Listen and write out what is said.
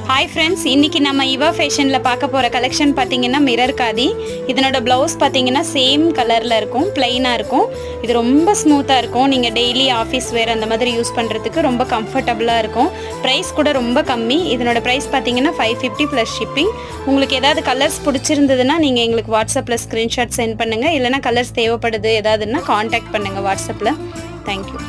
Hi friends, இன்றைக்கி நம்ம இவா ஃபேஷனில் பார்க்க போகிற கலெக்ஷன் பார்த்தீங்கன்னா மிரர் காதி. இதனோட ப்ளவுஸ் பார்த்தீங்கன்னா சேம் கலரில் இருக்கும், ப்ளைனாக இருக்கும். இது ரொம்ப ஸ்மூத்தாக இருக்கும். நீங்கள் டெய்லி ஆஃபீஸ் வேர் அந்த மாதிரி யூஸ் பண்ணுறதுக்கு ரொம்ப கம்ஃபர்டபுளாக இருக்கும். ப்ரைஸ் கூட ரொம்ப கம்மி. இதனோட ப்ரைஸ் பார்த்தீங்கன்னா 550 ப்ளஸ் ஷிப்பிங். உங்களுக்கு ஏதாவது கலர்ஸ் பிடிச்சிருந்ததுன்னா நீங்கள் எங்களுக்கு வாட்ஸ்அப்பில் ஸ்க்ரீன்ஷாட் சென்ட் பண்ணுங்கள். இல்லைனா கலர்ஸ் தேவைப்படுது ஏதாவதுன்னா காண்டாக்ட் பண்ணுங்கள் வாட்ஸ்அப்பில். தேங்க்யூ.